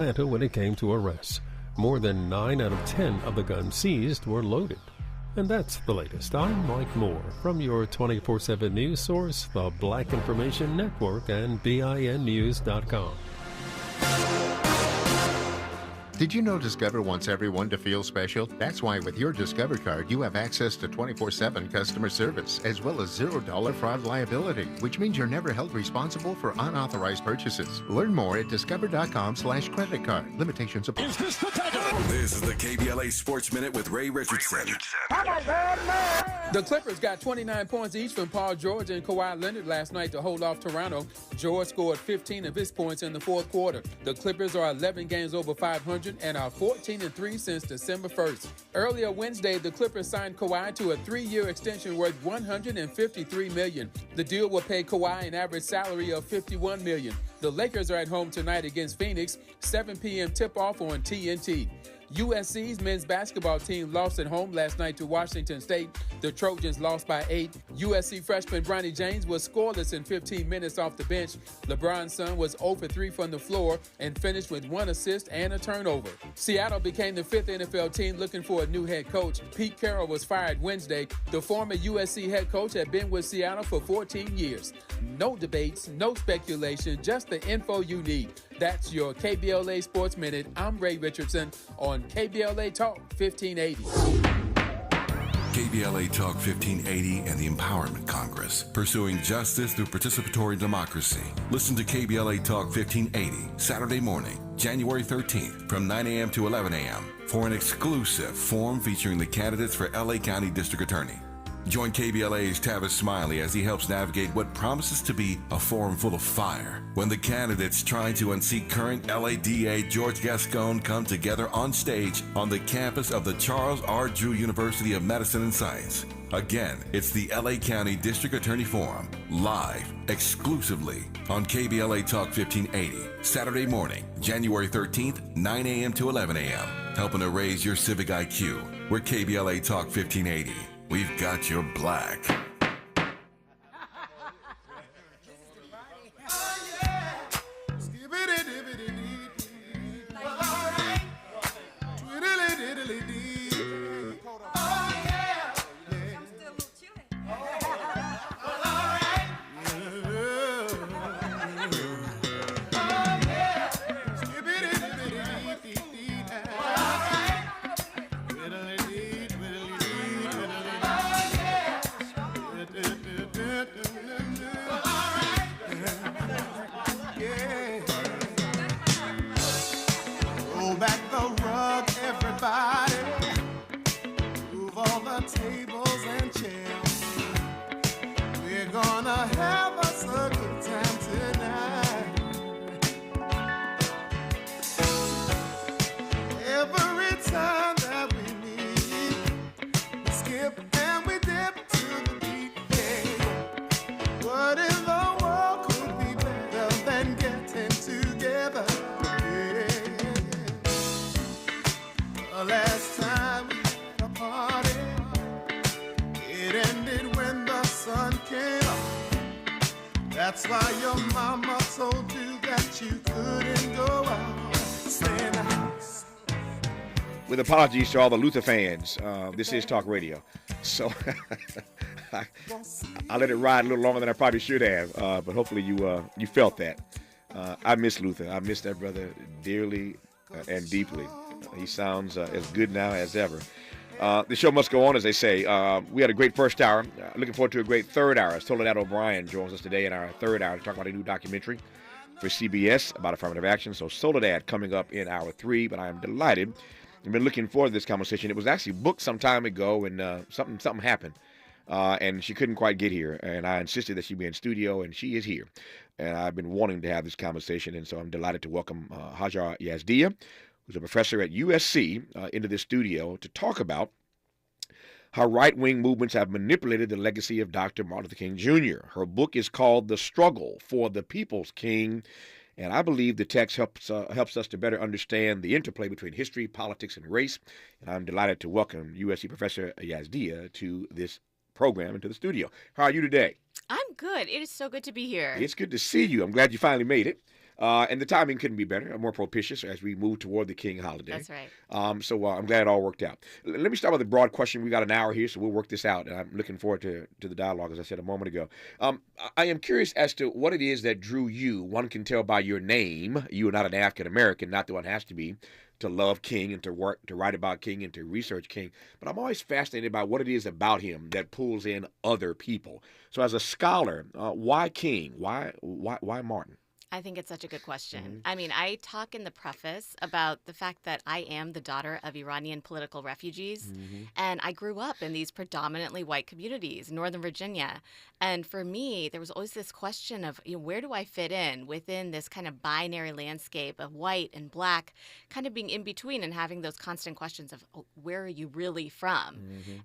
Atlanta when it came to arrests. More than 9 out of 10 of the guns seized were loaded. And that's the latest. I'm Mike Moore from your 24/7 news source, the Black Information Network and BINnews.com. Did you know Discover wants everyone to feel special? That's why with your Discover card, you have access to 24/7 customer service, as well as $0 fraud liability, which means you're never held responsible for unauthorized purchases. Learn more at discover.com/credit card. Limitations apply. This is the KBLA Sports Minute with Ray Richardson. The Clippers got 29 points each from Paul George and Kawhi Leonard last night to hold off Toronto. George scored 15 of his points in the fourth quarter. The Clippers are 11 games over 500 and are 14-3 since December 1st. Earlier Wednesday, the Clippers signed Kawhi to a 3-year extension worth $153 million. The deal will pay Kawhi an average salary of $51 million. The Lakers are at home tonight against Phoenix, 7 p.m. tip-off on TNT. USC's men's basketball team lost at home last night to Washington State. The Trojans lost by 8. USC freshman Bronny James was scoreless in 15 minutes off the bench. LeBron's son was 0 for 3 from the floor and finished with 1 assist and a turnover. Seattle became the 5th NFL team looking for a new head coach. Pete Carroll was fired Wednesday. The former USC head coach had been with Seattle for 14 years. No debates, no speculation, just the info you need. That's your KBLA Sports Minute. I'm Ray Richardson on KBLA Talk 1580. KBLA Talk 1580 and the Empowerment Congress, pursuing justice through participatory democracy. Listen to KBLA Talk 1580 Saturday morning, January 13th from 9 a.m. to 11 a.m. for an exclusive forum featuring the candidates for LA County District Attorney. Join KBLA's Tavis Smiley as he helps navigate what promises to be a forum full of fire when the candidates trying to unseat current LADA George Gascon come together on stage on the campus of the Charles R. Drew University of Medicine and Science. Again, it's the LA County District Attorney Forum, live, exclusively on KBLA Talk 1580, Saturday morning, January 13th, 9 a.m. to 11 a.m., helping to raise your civic IQ. We're KBLA Talk 1580. We've got your black. That's why your mama told you that you couldn't go out. Stay in the house. With apologies to all the Luther fans, this is talk radio. So I let it ride a little longer than I probably should have, but hopefully you felt that. I miss Luther. I miss that brother dearly and deeply. He sounds as good now as ever. The show must go on, as they say. We had a great first hour. Looking forward to a great third hour. Soledad O'Brien joins us today in our third hour to talk about a new documentary for CBS about affirmative action. So Soledad coming up in hour 3, but I am delighted. I've been looking forward to this conversation. It was actually booked some time ago, and something happened, and she couldn't quite get here. And I insisted that she be in studio, and she is here. And I've been wanting to have this conversation, and so I'm delighted to welcome Hajar Yazdiya, who's a professor at USC, into this studio to talk about how right-wing movements have manipulated the legacy of Dr. Martin Luther King Jr. Her book is called The Struggle for the People's King, and I believe the text helps us to better understand the interplay between history, politics, and race. And I'm delighted to welcome USC Professor Yazdiya to this program and to the studio. How are you today? I'm good. It is so good to be here. It's good to see you. I'm glad you finally made it. And the timing couldn't be better, more propitious as we move toward the King holiday. That's right. So I'm glad it all worked out. Let me start with a broad question. We got an hour here, so we'll work this out. And I'm looking forward to the dialogue, as I said a moment ago. I am curious as to what it is that drew you. One can tell by your name, you are not an African American, not the one has to be, to love King and to work, to write about King and to research King. But I'm always fascinated by what it is about him that pulls in other people. So as a scholar, why King? Why Martin? I think it's such a good question. I mean, I talk in the preface about the fact that I am the daughter of Iranian political refugees, and I grew up in these predominantly white communities, Northern Virginia. And for me, there was always this question of, where do I fit in within this kind of binary landscape of white and black, kind of being in between and having those constant questions of, where are you really from?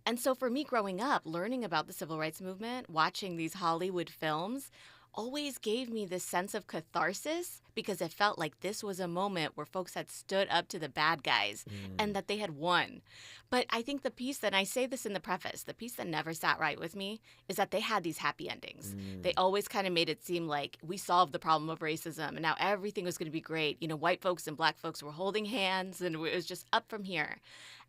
And so for me, growing up, learning about the civil rights movement, watching these Hollywood films, always gave me this sense of catharsis because it felt like this was a moment where folks had stood up to the bad guys and that they had won. But I think the piece, and I say this in the preface, the piece that never sat right with me is that they had these happy endings. They always kind of made it seem like we solved the problem of racism and now everything was going to be great. White folks and black folks were holding hands and it was just up from here.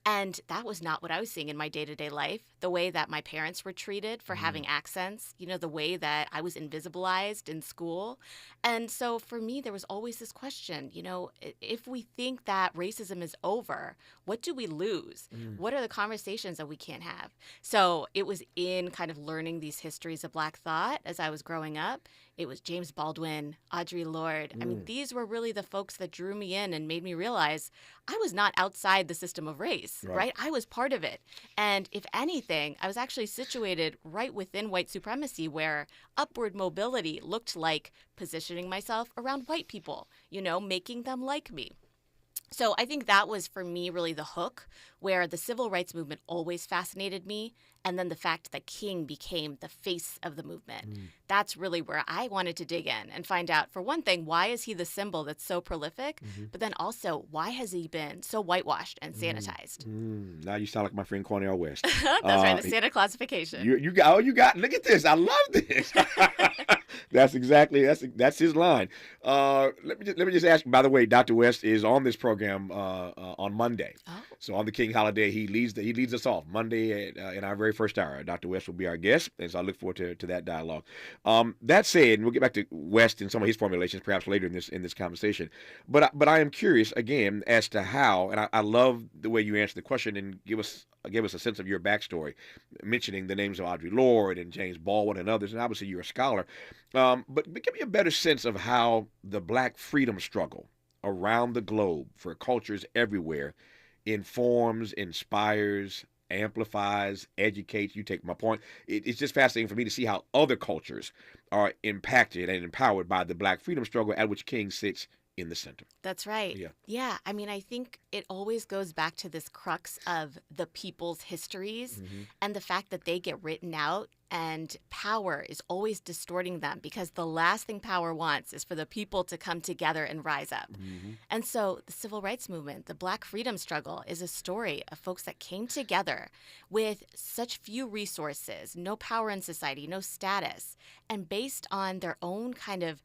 And that was not what I was seeing in my day-to-day life. The way that my parents were treated for having accents, the way that I was invisibilized in school. And so for me, there was always this question, if we think that racism is over, what do we lose? What are the conversations that we can't have? So it was in kind of learning these histories of Black thought as I was growing up. It was James Baldwin, Audre Lorde. I mean, these were really the folks that drew me in and made me realize I was not outside the system of race, right? I was part of it. And if anything, I was actually situated right within white supremacy where upward mobility looked like positioning myself around white people, making them like me. So I think that was, for me, really the hook, where the civil rights movement always fascinated me, and then the fact that King became the face of the movement. That's really where I wanted to dig in and find out, for one thing, why is he the symbol that's so prolific? But then also, why has he been so whitewashed and sanitized? Now you sound like my friend Cornell West. That's right, the Santa classification. You got, look at this. I love this. That's his line. Let me just ask you, by the way, Dr. West is on this program on Monday. So on the King holiday, he leads us off Monday in our very first hour. Dr. West will be our guest, and so I look forward to that dialogue. That said, and we'll get back to West and some of his formulations perhaps later in this conversation. But I am curious again as to how, and I love the way you answer the question and give us a sense of your backstory, mentioning the names of Audre Lorde and James Baldwin and others, and obviously you're a scholar. But give me a better sense of how the Black freedom struggle around the globe for cultures everywhere informs, inspires, amplifies, educates. You take my point. It's just fascinating for me to see how other cultures are impacted and empowered by the Black freedom struggle at which King sits in the center. That's right. Yeah. I mean, I think it always goes back to this crux of the people's histories and the fact that they get written out and power is always distorting them because the last thing power wants is for the people to come together and rise up. And so the civil rights movement, the Black freedom struggle, is a story of folks that came together with such few resources, no power in society, no status, and based on their own kind of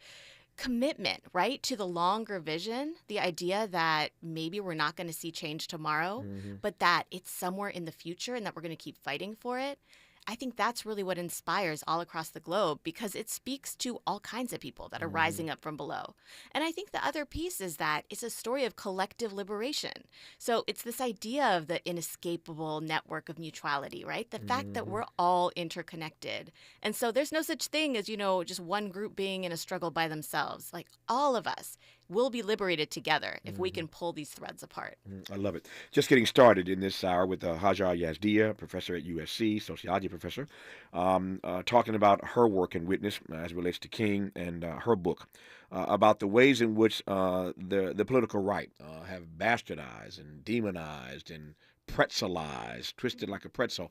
commitment, right, to the longer vision, the idea that maybe we're not going to see change tomorrow, but that it's somewhere in the future and that we're going to keep fighting for it. I think that's really what inspires all across the globe because it speaks to all kinds of people that are rising up from below. And I think the other piece is that it's a story of collective liberation. So it's this idea of the inescapable network of mutuality, right? The fact that we're all interconnected. And so there's no such thing as, just one group being in a struggle by themselves. Like all of us will be liberated together if we can pull these threads apart. I love it. Just getting started in this hour with Hajar Yazdia, professor at USC, sociology professor, talking about her work and witness as it relates to King and her book about the ways in which the political right have bastardized and demonized and pretzelized, twisted like a pretzel,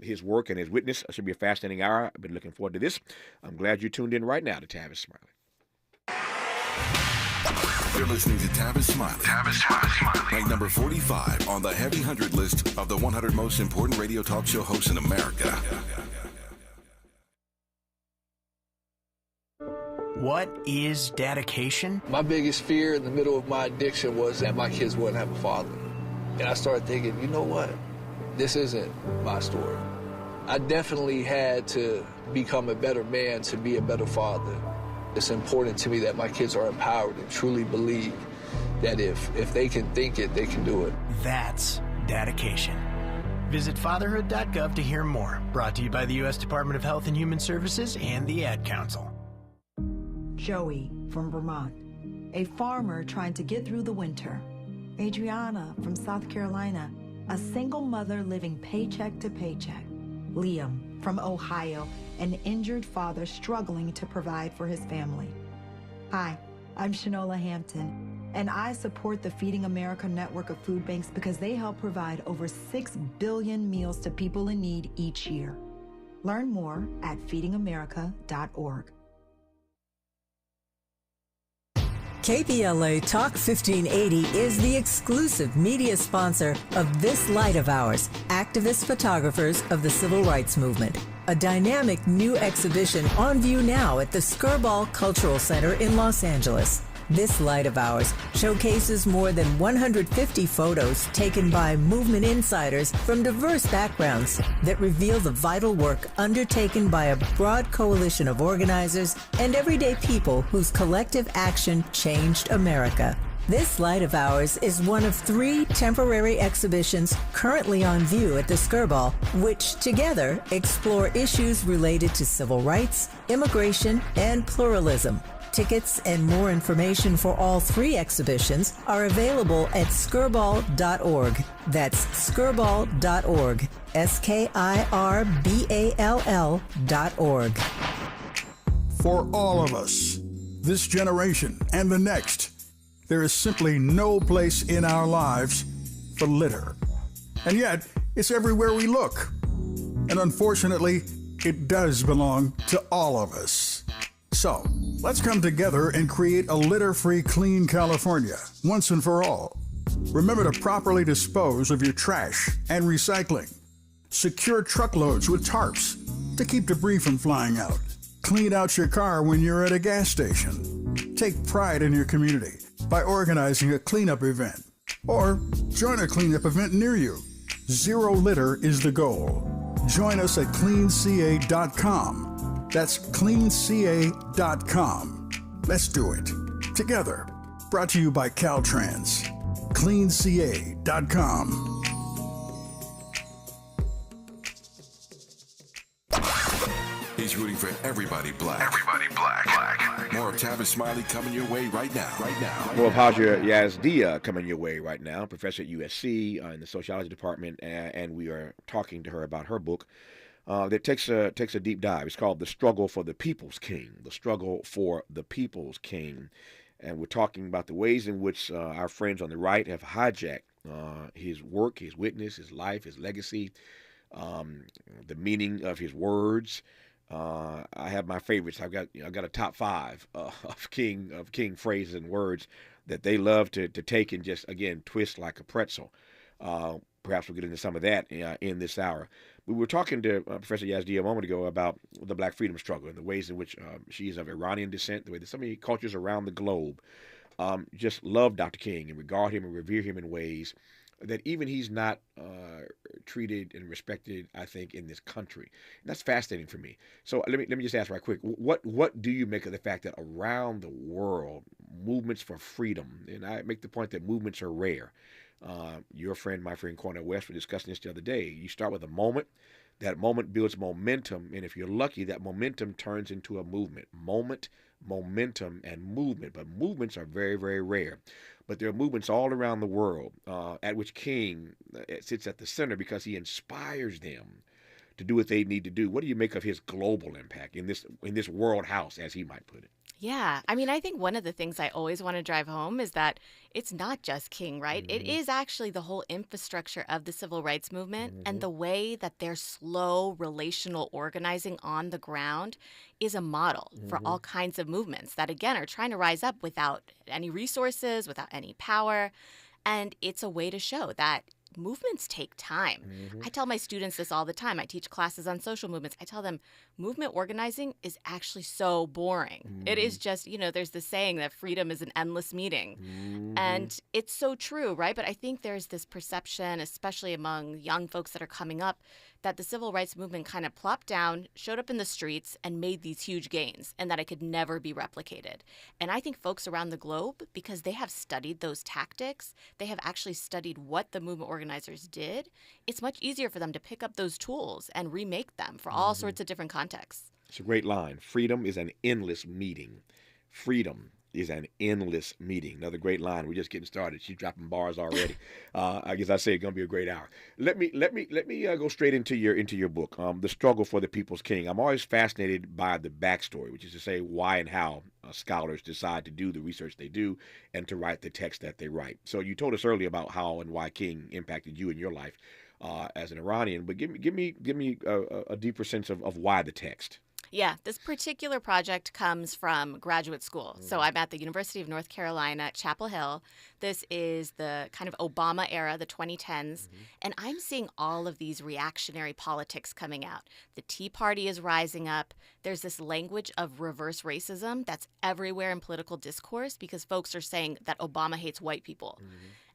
his work and his witness. It should be a fascinating hour. I've been looking forward to this. I'm glad you tuned in right now to Tavis Smiley. You're listening to Tavis Smiley. Tavis Smiley. Ranked number 45 on the Heavy 100 list of the 100 most important radio talk show hosts in America. What is dedication? My biggest fear in the middle of my addiction was that my kids wouldn't have a father. And I started thinking, you know what? This isn't my story. I definitely had to become a better man to be a better father. It's important to me that my kids are empowered and truly believe that if they can think it, they can do it. That's dedication. Visit fatherhood.gov to hear more. Brought to you by the U.S. Department of Health and Human Services and the Ad Council. Joey from Vermont, a farmer trying to get through the winter. Adriana from South Carolina, a single mother living paycheck to paycheck. Liam from Ohio, an injured father struggling to provide for his family. Hi, I'm Shanola Hampton, and I support the Feeding America network of food banks because they help provide over 6 billion meals to people in need each year. Learn more at feedingamerica.org. KBLA Talk 1580 is the exclusive media sponsor of This Light of Ours, activist photographers of the Civil Rights Movement, a dynamic new exhibition on view now at the Skirball Cultural Center in Los Angeles. This Light of Ours showcases more than 150 photos taken by movement insiders from diverse backgrounds that reveal the vital work undertaken by a broad coalition of organizers and everyday people whose collective action changed America. This Light of Ours is one of 3 temporary exhibitions currently on view at the Skirball, which together explore issues related to civil rights, immigration, and pluralism. Tickets and more information for all 3 exhibitions are available at skirball.org. That's skirball.org. SKIRBALL.org. For all of us, this generation and the next, there is simply no place in our lives for litter. And yet, it's everywhere we look. And unfortunately, it does belong to all of us. So, let's come together and create a litter-free, clean California, once and for all. Remember to properly dispose of your trash and recycling. Secure truckloads with tarps to keep debris from flying out. Clean out your car when you're at a gas station. Take pride in your community by organizing a cleanup event. Or join a cleanup event near you. Zero litter is the goal. Join us at cleanca.com. That's cleanca.com. Let's do it. Together. Brought to you by Caltrans. cleanca.com. He's rooting for everybody black. Everybody black. More of Tavis Smiley coming your way right now. More of Haja Yazdia coming your way right now. Professor at USC in the sociology department, and we are talking to her about her book that takes a deep dive. It's called The Struggle for the People's King. The Struggle for the People's King. And we're talking about the ways in which our friends on the right have hijacked his work, his witness, his life, his legacy, the meaning of his words. I have my favorites. I've got a top 5 of King phrases and words that they love to take and just, again, twist like a pretzel. Perhaps we'll get into some of that in this hour. We were talking to Professor Yazdi a moment ago about the black freedom struggle and the ways in which she is of Iranian descent, the way that so many cultures around the globe just love Dr. King and regard him and revere him in ways that even he's not treated and respected, I think, in this country. And that's fascinating for me. So let me just ask right quick, what do you make of the fact that around the world, movements for freedom, and I make the point that movements are rare. Your friend, my friend Cornel West, were discussing this the other day. You start with a moment. That moment builds momentum, and if you're lucky, that momentum turns into a movement. Momentum, and movement. But movements are very, very rare. But there are movements all around the world at which King sits at the center because he inspires them to do what they need to do. What do you make of his global impact in this world house, as he might put it? Yeah. I mean, I think one of the things I always want to drive home is that it's not just King, right? Mm-hmm. It is actually the whole infrastructure of the civil rights movement, mm-hmm. and the way that their slow relational organizing on the ground is a model mm-hmm. for all kinds of movements that, again, are trying to rise up without any resources, without any power. And it's a way to show that movements take time. I tell my students this all the time. I teach classes on social movements. I tell them movement organizing is actually so boring. It is just, there's the saying that freedom is an endless meeting. And it's so true, right? But I think there's this perception, especially among young folks that are coming up, that the civil rights movement kind of plopped down, showed up in the streets, and made these huge gains, and that it could never be replicated. And I think folks around the globe, because they have studied those tactics, they have actually studied what the movement organizers did, it's much easier for them to pick up those tools and remake them for all sorts of different contexts. It's a great line. Freedom is an endless meeting. Freedom is an endless meeting. Another great line. We're just getting started. She's dropping bars already. I guess I say it's gonna be a great hour. Let me go straight into your book, The Struggle for the People's King. I'm always fascinated by the backstory, which is to say why and how scholars decide to do the research they do and to write the text that they write. So you told us earlier about how and why King impacted you in your life as an Iranian, but give me a deeper sense of why the text. Yeah, this particular project comes from graduate school. So I'm at the University of North Carolina at Chapel Hill. This is the kind of Obama era, the 2010s. And I'm seeing all of these reactionary politics coming out. The Tea Party is rising up. There's this language of reverse racism that's everywhere in political discourse because folks are saying that Obama hates white people.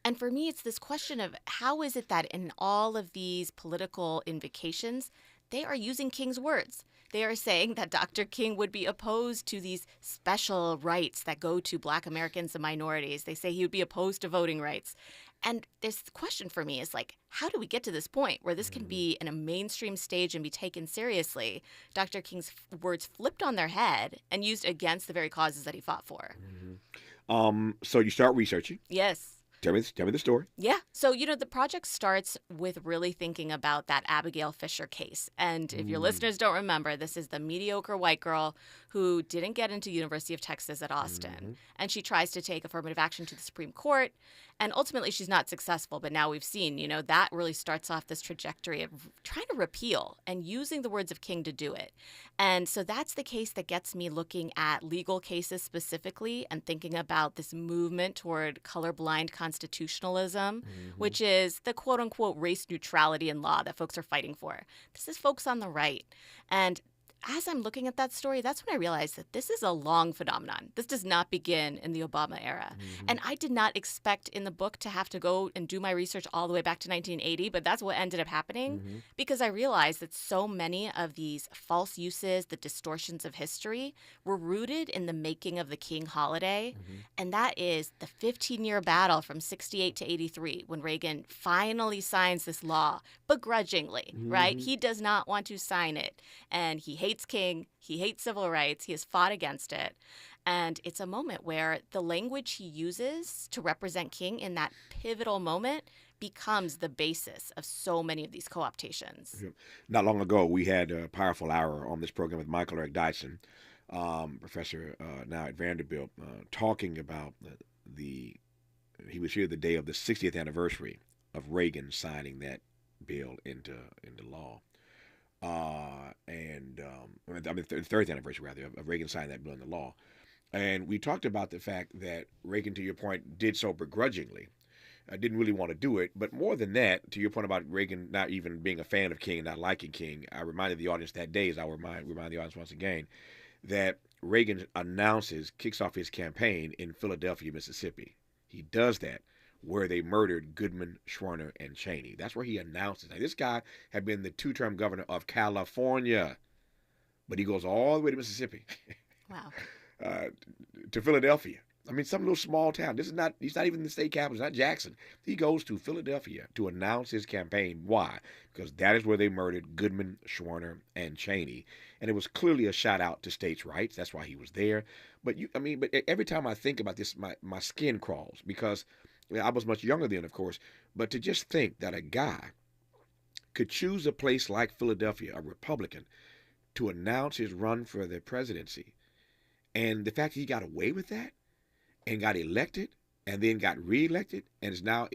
And for me, it's this question of how is it that in all of these political invocations, they are using King's words. They are saying that Dr. King would be opposed to these special rights that go to Black Americans and minorities. They say he would be opposed to voting rights. And this question for me is like, how do we get to this point where this can be in a mainstream stage and be taken seriously? Dr. King's words flipped on their head and used against the very causes that he fought for. So you start researching. Yes. Tell me the story. Yeah. So, the project starts with really thinking about that Abigail Fisher case. And if your listeners don't remember, this is the mediocre white girl who didn't get into University of Texas at Austin. And she tries to take affirmative action to the Supreme Court. And ultimately, she's not successful. But now we've seen, that really starts off this trajectory of trying to repeal and using the words of King to do it. And so that's the case that gets me looking at legal cases specifically and thinking about this movement toward colorblind constitutionalism, which is the quote unquote race neutrality in law that folks are fighting for. This is folks on the right. And as I'm looking at that story, that's when I realized that this is a long phenomenon. This does not begin in the Obama era. And I did not expect in the book to have to go and do my research all the way back to 1980, but that's what ended up happening because I realized that so many of these false uses, the distortions of history, were rooted in the making of the King holiday. And that is the 15-year battle from 68 to 83 when Reagan finally signs this law, begrudgingly, right? He does not want to sign it. And he hates King. He hates civil rights. He has fought against it. And it's a moment where the language he uses to represent King in that pivotal moment becomes the basis of so many of these co-optations. Not long ago, we had a powerful hour on this program with Michael Eric Dyson, professor now at Vanderbilt, talking about he was here the day of the 60th anniversary of Reagan signing that bill into law. The 30th anniversary, rather, of Reagan signing that bill into law. And we talked about the fact that Reagan, to your point, did so begrudgingly. Didn't really want to do it. But more than that, to your point about Reagan not even being a fan of King, not liking King, I reminded the audience that day, as I remind the audience once again, that Reagan kicks off his campaign in Philadelphia, Mississippi. He does that where they murdered Goodman, Schwerner, and Cheney. That's where he announces. Now, this guy had been the two-term governor of California, but he goes all the way to Mississippi. Wow. To Philadelphia. I mean, some little small town. He's not even the state capital. It's not Jackson. He goes to Philadelphia to announce his campaign. Why? Because that is where they murdered Goodman, Schwerner, and Cheney. And it was clearly a shout out to states' rights. That's why he was there. But every time I think about this, my skin crawls because I was much younger then, of course. But to just think that a guy could choose a place like Philadelphia, a Republican, to announce his run for the presidency, and the fact that he got away with that and got elected and then got reelected and is now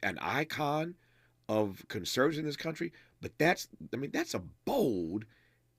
an icon of conservatives in this country. But that's a bold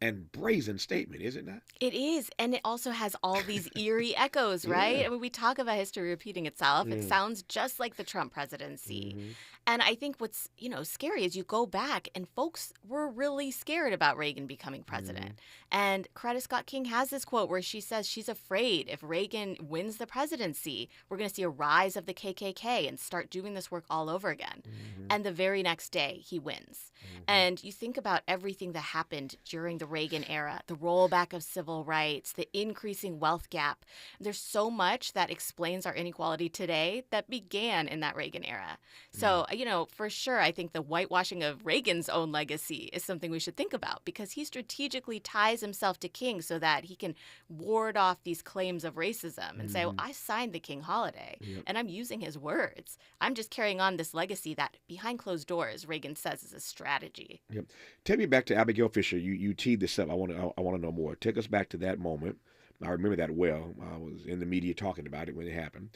and brazen statement, is it not? It is, and it also has all these eerie echoes, right? Yeah. I mean, we talk about history repeating itself. It sounds just like the Trump presidency. And I think what's, scary is you go back and folks were really scared about Reagan becoming president. And Coretta Scott King has this quote where she says she's afraid if Reagan wins the presidency, we're going to see a rise of the KKK and start doing this work all over again. And the very next day, he wins. And you think about everything that happened during the Reagan era, the rollback of civil rights, the increasing wealth gap. There's so much that explains our inequality today that began in that Reagan era. So, for sure, I think the whitewashing of Reagan's own legacy is something we should think about because he strategically ties himself to King so that he can ward off these claims of racism and say, well, I signed the King holiday and I'm using his words. I'm just carrying on this legacy that behind closed doors, Reagan says is a strategy. Yep. Take me back to Abigail Fisher. You teed this up. I want to know more. Take us back to that moment. I remember that well. I was in the media talking about it when it happened.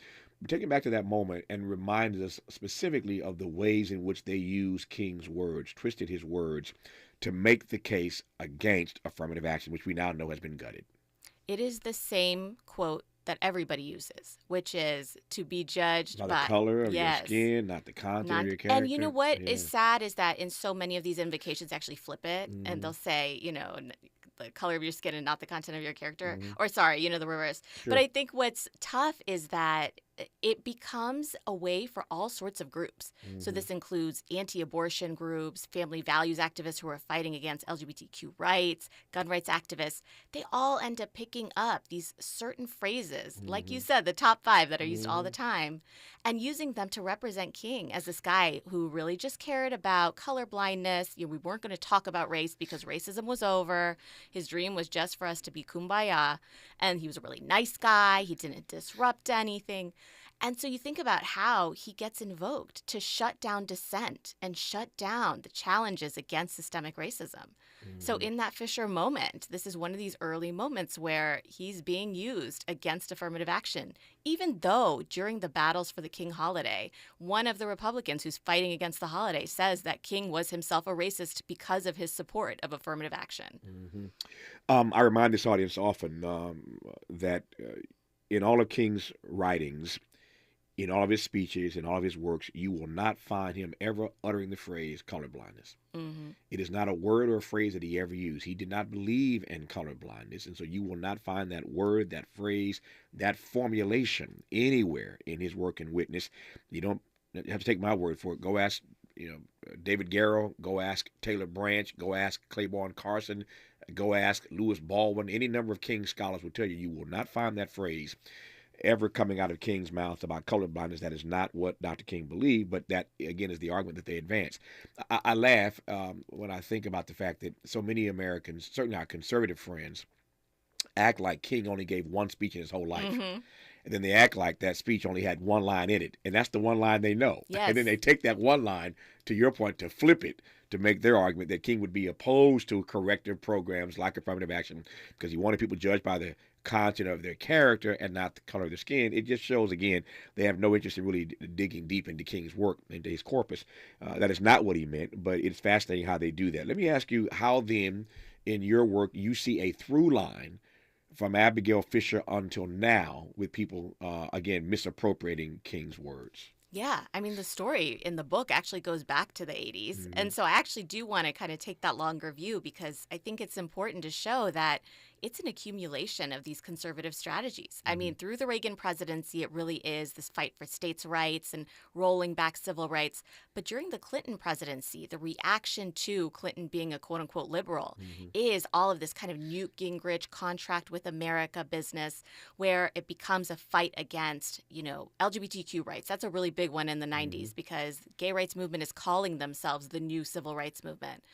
Take it back to that moment and remind us specifically of the ways in which they used King's words, twisted his words, to make the case against affirmative action, which we now know has been gutted. It is the same quote that everybody uses, which is to be judged by by the color of your skin, not the content of your character. And you know what is sad is that in so many of these invocations actually flip it, and they'll say, the color of your skin and not the content of your character. Or sorry, the reverse. Sure. But I think what's tough is that it becomes a way for all sorts of groups. So this includes anti-abortion groups, family values activists who are fighting against LGBTQ rights, gun rights activists. They all end up picking up these certain phrases, like you said, the top 5 that are used all the time, and using them to represent King as this guy who really just cared about colorblindness. We weren't going to talk about race because racism was over. His dream was just for us to be kumbaya. And he was a really nice guy. He didn't disrupt anything. And so you think about how he gets invoked to shut down dissent and shut down the challenges against systemic racism. So in that Fisher moment, this is one of these early moments where he's being used against affirmative action, even though during the battles for the King holiday, one of the Republicans who's fighting against the holiday says that King was himself a racist because of his support of affirmative action. I remind this audience often that in all of King's writings, in all of his speeches, in all of his works, you will not find him ever uttering the phrase colorblindness. It is not a word or a phrase that he ever used. He did not believe in colorblindness, and so you will not find that word, that phrase, that formulation anywhere in his work and witness. You don't have to take my word for it. Go ask, David Garrow. Go ask Taylor Branch. Go ask Claiborne Carson. Go ask Lewis Baldwin. Any number of King scholars will tell you you will not find that phrase ever coming out of King's mouth about colorblindness. That is not what Dr. King believed, but that, again, is the argument that they advance. I laugh when I think about the fact that so many Americans, certainly our conservative friends, act like King only gave one speech in his whole life. And then they act like that speech only had one line in it, and that's the one line they know. Yes. And then they take that one line, to your point, to flip it, to make their argument that King would be opposed to corrective programs like affirmative action because he wanted people judged by the content of their character and not the color of their skin. It just shows, again, they have no interest in really digging deep into King's work, into his corpus. That is not what he meant, but it's fascinating how they do that. Let me ask you how then, in your work, you see a through line from Abigail Fisher until now with people, again, misappropriating King's words. Yeah, I mean, the story in the book actually goes back to the 80s. And so I actually do want to kind of take that longer view because I think it's important to show that it's an accumulation of these conservative strategies. I mean, through the Reagan presidency, it really is this fight for states' rights and rolling back civil rights. But during the Clinton presidency, the reaction to Clinton being a quote-unquote liberal is all of this kind of Newt Gingrich contract with America business where it becomes a fight against, LGBTQ rights. That's a really big one in the 90s because gay rights movement is calling themselves the new civil rights movement.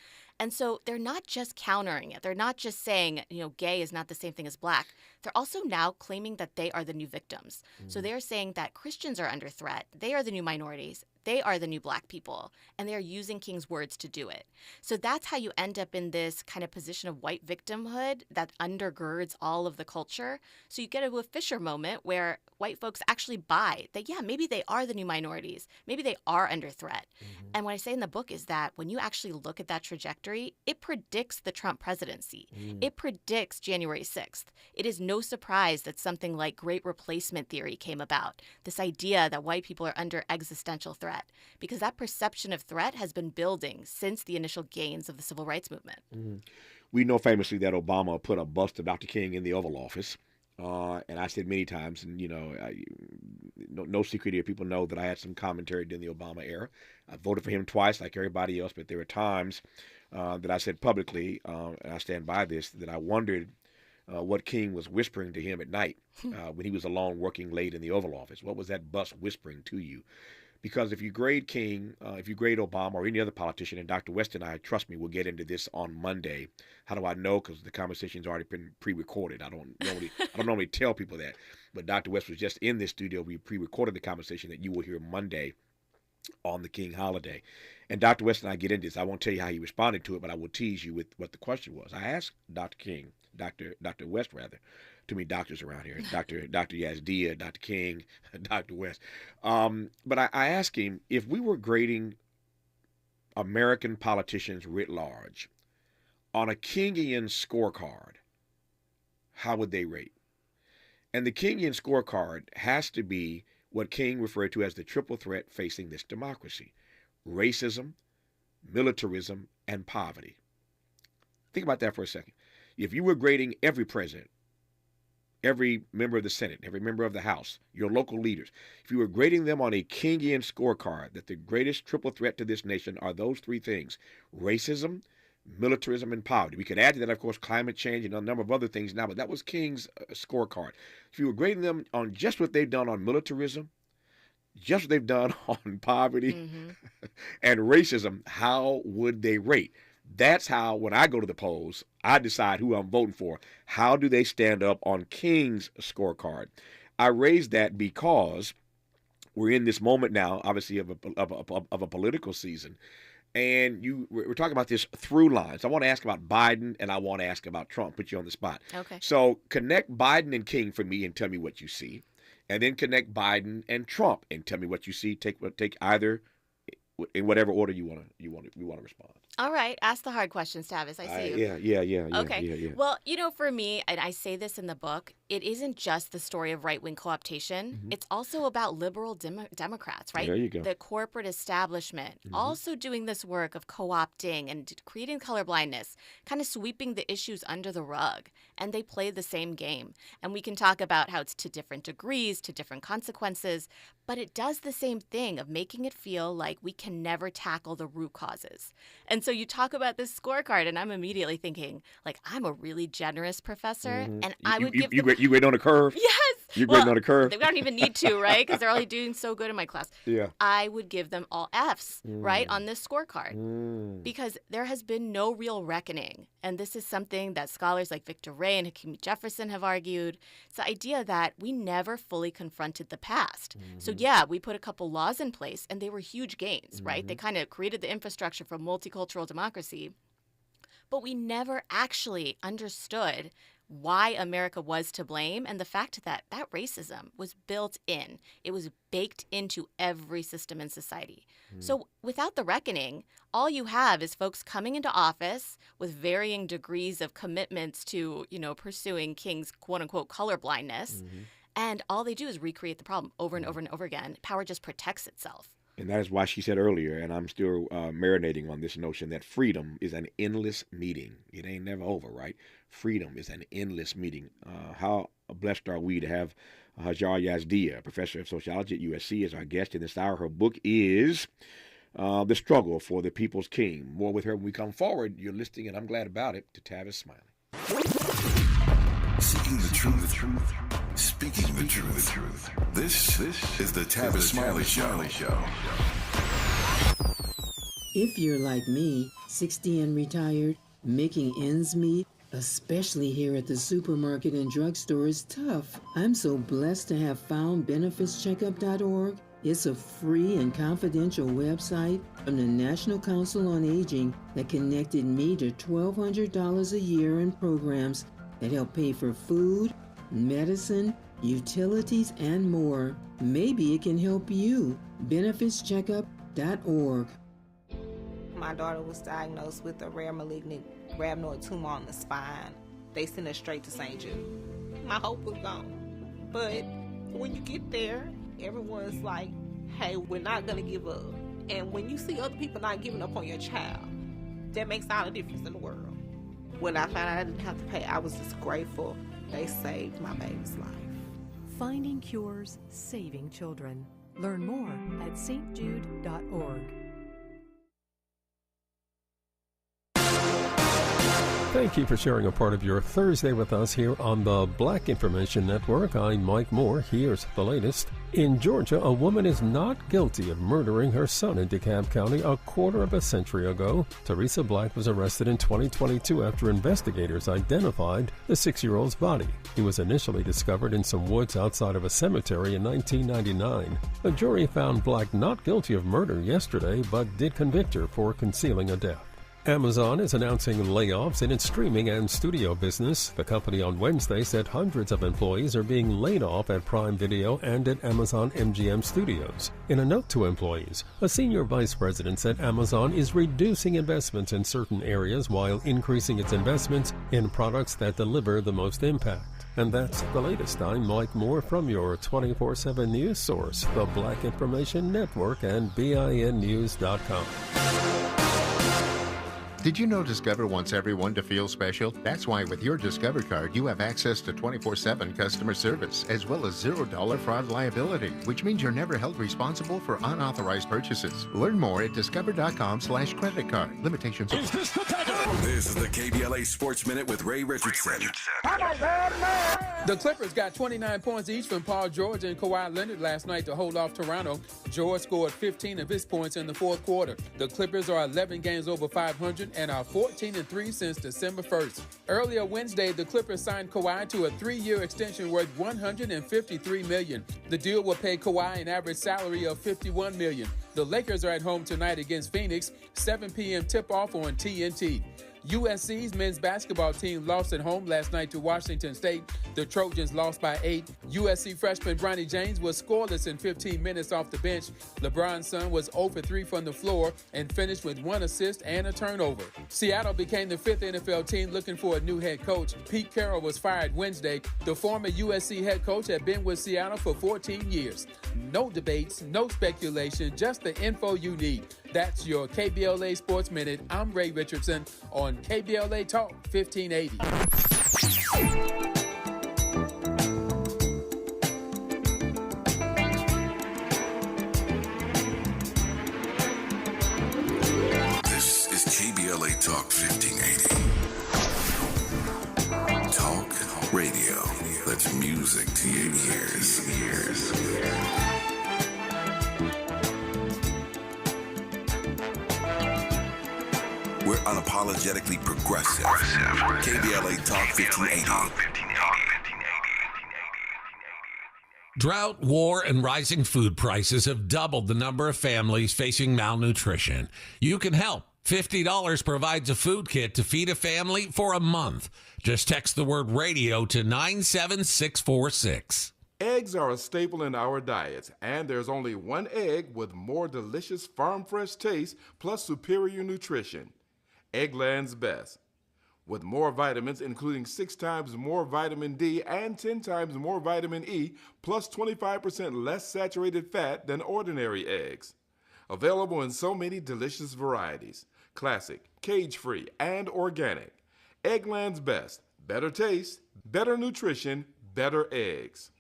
And so they're not just countering it. They're not just saying, gay is not the same thing as black. They're also now claiming that they are the new victims. So they're saying that Christians are under threat. They are the new minorities. they are the new black people, and they are using King's words to do it. So that's how you end up in this kind of position of white victimhood that undergirds all of the culture. So you get a Fisher moment where white folks actually buy that, yeah, maybe they are the new minorities. Maybe they are under threat. And what I say in the book is that when you actually look at that trajectory, it predicts the Trump presidency. It predicts January 6th. It is no surprise that something like great replacement theory came about, this idea that white people are under existential threat, because that perception of threat has been building since the initial gains of the civil rights movement. We know famously that Obama put a bust of Dr. King in the Oval Office. And I said many times, and no secret here, people know that I had some commentary during the Obama era. I voted for him twice, like everybody else, but there were times that I said publicly, and I stand by this, that I wondered what King was whispering to him at night when he was alone working late in the Oval Office. What was that bus whispering to you? Because if you grade King, if you grade Obama or any other politician, and Dr. West and I, trust me, we'll get into this on Monday. How do I know? Because the conversation's already been pre-recorded. I don't normally tell people that. But Dr. West was just in this studio. We pre-recorded the conversation that you will hear Monday on the King holiday. And Dr. West and I get into this. I won't tell you how he responded to it, but I will tease you with what the question was. I asked Dr. West, too many doctors around here, Dr. Yazdia, Dr. King, Dr. West. But I asked him, if we were grading American politicians writ large on a Kingian scorecard, how would they rate? And the Kingian scorecard has to be what King referred to as the triple threat facing this democracy: racism, militarism, and poverty. Think about that for a second. If you were grading every president, every member of the Senate, every member of the House, your local leaders, if you were grading them on a Kingian scorecard, that the greatest triple threat to this nation are those three things: racism, militarism, and poverty. We could add to that, of course, climate change and a number of other things now, but that was King's scorecard. If you were grading them on just what they've done on militarism, just what they've done on poverty and racism, how would they rate? That's how, when I go to the polls, I decide who I'm voting for. How do they stand up on King's scorecard? I raise that because we're in this moment now, obviously, of a political season. And we're talking about this through lines. I want to ask about Biden and I want to ask about Trump. Put you on the spot. Okay. So connect Biden and King for me and tell me what you see. And then connect Biden and Trump and tell me what you see. Take either in whatever order you want to respond. All right. Ask the hard questions, Tavis. I see you. Yeah. Okay. Yeah. Well, for me, and I say this in the book, it isn't just the story of right-wing co-optation. It's also about liberal Democrats, right? There you go. The corporate establishment also doing this work of co-opting and creating colorblindness, kind of sweeping the issues under the rug. And they play the same game. And we can talk about how it's to different degrees, to different consequences, but it does the same thing of making it feel like we can never tackle the root causes. And so you talk about this scorecard, and I'm immediately thinking, like, I'm a really generous professor, and I would give them... You grade on a curve? Yes! You grading on a curve? They don't even need to, right? Because they're already doing so good in my class. Yeah. I would give them all Fs, right, on this scorecard. Because there has been no real reckoning. And this is something that scholars like Victor Ray and Hakeem Jefferson have argued. It's the idea that we never fully confronted the past. So yeah, we put a couple laws in place, and they were huge gains, right? They kind of created the infrastructure for multicultural democracy. But we never actually understood why America was to blame, and the fact that racism was built in. It was baked into every system in society. So without the reckoning, all you have is folks coming into office with varying degrees of commitments to, pursuing King's quote-unquote colorblindness, and all they do is recreate the problem over and over and over again. Power just protects itself. And that is why she said earlier, and I'm still marinating on this notion, that freedom is an endless meeting. It ain't never over, right? Freedom is an endless meeting. How blessed are we to have Hajar Yazdia, professor of sociology at USC, as our guest in this hour. Her book is The Struggle for the People's King. More with her when we come forward. You're listening, and I'm glad about it, to Tavis Smiley. Seeking the truth. Speaking the truth. This is the Tavis Smiley Show. If you're like me, 60 and retired, making ends meet, especially here at the supermarket and drugstore, is tough. I'm so blessed to have found benefitscheckup.org. It's a free and confidential website from the National Council on Aging that connected me to $1,200 a year in programs that help pay for food, medicine, utilities, and more. Maybe it can help you. BenefitsCheckup.org. My daughter was diagnosed with a rare malignant rhabdoid tumor on the spine. They sent her straight to St. Jude. My hope was gone. But when you get there, everyone's like, hey, we're not going to give up. And when you see other people not giving up on your child, that makes all the difference in the world. When I found out I didn't have to pay, I was just grateful. They saved my baby's life. Finding cures, saving children. Learn more at stjude.org. Thank you for sharing a part of your Thursday with us here on the Black Information Network. I'm Mike Moore. Here's the latest. In Georgia, a woman is not guilty of murdering her son in DeKalb County a quarter of a century ago. Teresa Black was arrested in 2022 after investigators identified the 6-year-old's body. He was initially discovered in some woods outside of a cemetery in 1999. A jury found Black not guilty of murder yesterday, but did convict her for concealing a death. Amazon is announcing layoffs in its streaming and studio business. The company on Wednesday said hundreds of employees are being laid off at Prime Video and at Amazon MGM Studios. In a note to employees, a senior vice president said Amazon is reducing investments in certain areas while increasing its investments in products that deliver the most impact. And that's the latest. I'm Mike Moore from your 24/7 news source, the Black Information Network and BINnews.com. Did you know Discover wants everyone to feel special? That's why with your Discover card, you have access to 24/7 customer service, as well as $0 fraud liability, which means you're never held responsible for unauthorized purchases. Learn more at discover.com/credit card. Limitations apply. This is the KBLA Sports Minute with Ray Richardson. The Clippers got 29 points each from Paul George and Kawhi Leonard last night to hold off Toronto. George scored 15 of his points in the fourth quarter. The Clippers are 11 games over 500 and are 14-3 since December 1st. Earlier Wednesday, the Clippers signed Kawhi to a 3-year extension worth $153 million. The deal will pay Kawhi an average salary of $51 million. The Lakers are at home tonight against Phoenix, 7 p.m. tip-off on TNT. USC's men's basketball team lost at home last night to Washington State. The Trojans lost by 8. USC freshman Bronny James was scoreless in 15 minutes off the bench. LeBron's son was 0 for 3 from the floor and finished with 1 assist and a turnover. Seattle became the 5th NFL team looking for a new head coach. Pete Carroll was fired Wednesday. The former USC head coach had been with Seattle for 14 years. No debates, no speculation, just the info you need. That's your KBLA Sports Minute. I'm Ray Richardson on KBLA Talk 1580. This is KBLA Talk 1580. Talk radio. That's music to your ears. We're unapologetically progressive. KBLA Talk 1580. Drought, war, and rising food prices have doubled the number of families facing malnutrition. You can help. $50 provides a food kit to feed a family for a month. Just text the word radio to 97646. Eggs are a staple in our diets, and there's only one egg with more delicious farm fresh taste plus superior nutrition. Eggland's Best. With more vitamins, including 6 times more vitamin D and 10 times more vitamin E, plus 25% less saturated fat than ordinary eggs. Available in so many delicious varieties. Classic, cage-free, and organic. Eggland's Best. Better taste, better nutrition, better eggs.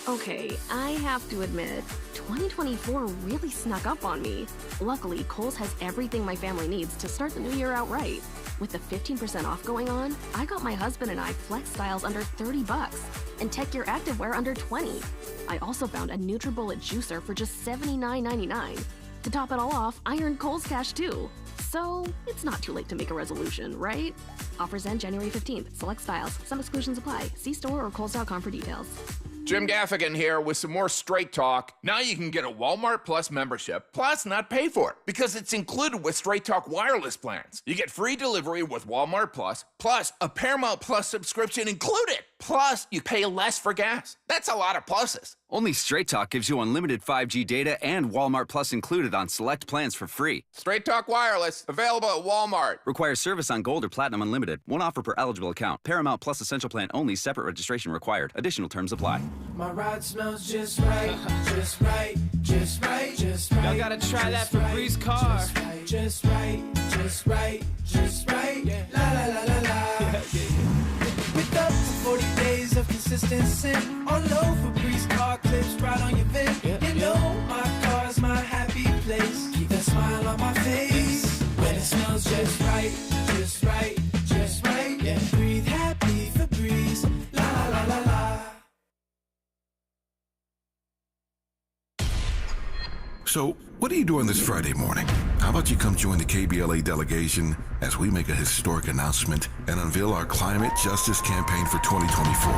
Okay, I have to admit, 2024 really snuck up on me. Luckily, Kohl's has everything my family needs to start the new year out right. With the 15% off going on, I got my husband and I Flex Styles under $30 and Tech Gear Activewear under $20. I also found a NutriBullet juicer for just $79.99. To top it all off, I earned Kohl's Cash too. So, it's not too late to make a resolution, right? Offers end January 15th. Select styles. Some exclusions apply. See store or Kohls.com for details. Jim Gaffigan here with some more Straight Talk. Now you can get a Walmart Plus membership, plus not pay for it, because it's included with Straight Talk wireless plans. You get free delivery with Walmart plus a Paramount Plus subscription included. Plus, you pay less for gas. That's a lot of pluses. Only Straight Talk gives you unlimited 5G data and Walmart Plus included on select plans for free. Straight Talk Wireless, available at Walmart. Requires service on Gold or Platinum Unlimited. One offer per eligible account. Paramount Plus Essential Plan only. Separate registration required. Additional terms apply. My ride smells just right, just right, just right, just right. Y'all gotta try that Febreze car. Just right, just right, just right. Yeah. La la la la la. With up to 40 days of consistency on low Febreze car clips right on your vent. You know my car's my happy place. Keep that smile on my face when it smells just right, just right, just right. Yeah. Breathe happy Febreze. La la la la la. So, what are you doing this Friday morning? How about you come join the KBLA delegation as we make a historic announcement and unveil our climate justice campaign for 2024.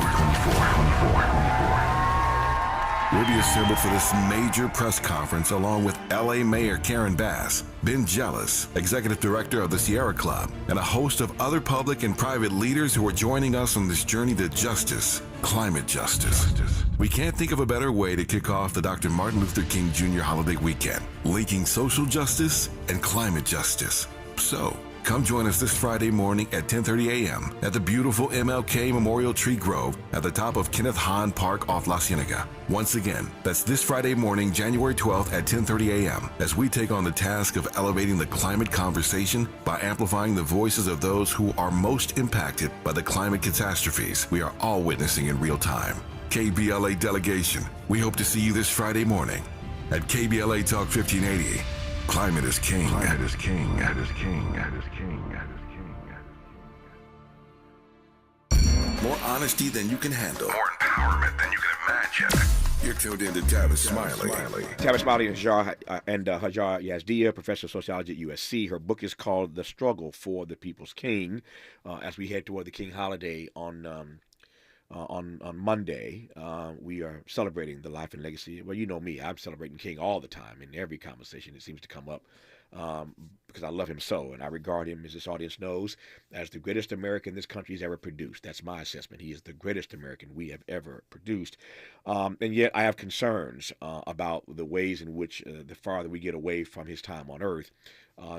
We'll be assembled for this major press conference along with LA Mayor Karen Bass, Ben Jealous, Executive Director of the Sierra Club, and a host of other public and private leaders who are joining us on this journey to justice, climate justice. We can't think of a better way to kick off the Dr. Martin Luther King Jr. holiday weekend, linking social justice and climate justice. So, come join us this Friday morning at 10:30 a.m. at the beautiful MLK Memorial Tree Grove at the top of Kenneth Hahn Park off La Cienega. Once again, that's this Friday morning, January 12th at 10:30 a.m. as we take on the task of elevating the climate conversation by amplifying the voices of those who are most impacted by the climate catastrophes we are all witnessing in real time. KBLA delegation, we hope to see you this Friday morning at KBLA Talk 1580. Climate is king. Climate is king. Climate is king. Climate is king. Climate is king. More honesty than you can handle. More empowerment than you can imagine. You're tuned in to Tavis Smiley. Tavis Smiley and Hajar Yazdia, professor of sociology at USC. Her book is called The Struggle for the People's King. As we head toward the King holiday on Monday, we are celebrating the life and legacy. Well, you know me, I'm celebrating King all the time. In every conversation, it seems to come up because I love him so, and I regard him, as this audience knows, as the greatest American this country has ever produced. That's my assessment. He is the greatest American we have ever produced. And yet I have concerns about the ways in which the farther we get away from his time on earth,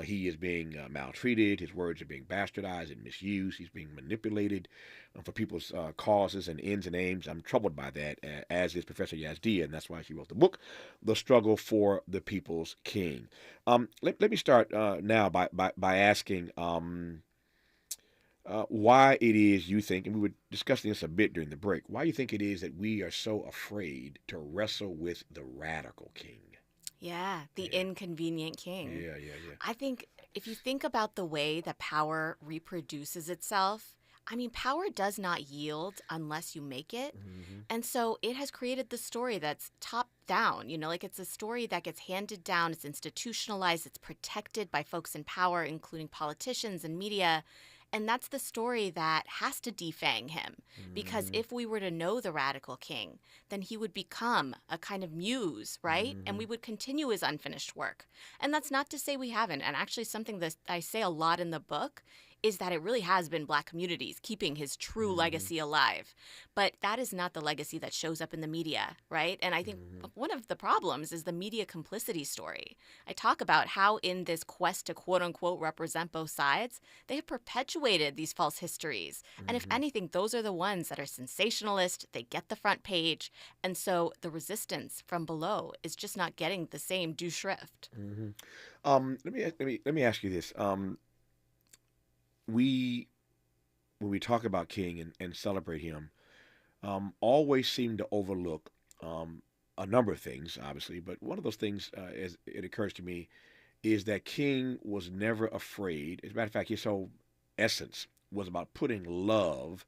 he is being maltreated. His words are being bastardized and misused. He's being manipulated for people's causes and ends and aims. I'm troubled by that, as is Professor Yazdia, and that's why she wrote the book, The Struggle for the People's King. Let me start now by asking why it is you think, and we were discussing this a bit during the break, why you think it is that we are so afraid to wrestle with the radical king. Yeah, the inconvenient king. Yeah. I think if you think about the way that power reproduces itself, I mean, power does not yield unless you make it. Mm-hmm. And so it has created the story that's top down, like it's a story that gets handed down, it's institutionalized, it's protected by folks in power, including politicians and media. And that's the story that has to defang him, because if we were to know the radical king, then he would become a kind of muse, right? And we would continue his unfinished work. And that's not to say we haven't. And actually something that I say a lot in the book is that it really has been Black communities keeping his true legacy alive. But that is not the legacy that shows up in the media, right? And I think one of the problems is the media complicity story. I talk about how in this quest to quote-unquote represent both sides, they have perpetuated these false histories. And if anything, those are the ones that are sensationalist, they get the front page, and so the resistance from below is just not getting the same due shrift. Let me ask you this. When we talk about King and celebrate him, always seem to overlook a number of things, obviously, but one of those things, as it occurs to me, is that King was never afraid. As a matter of fact, his whole essence was about putting love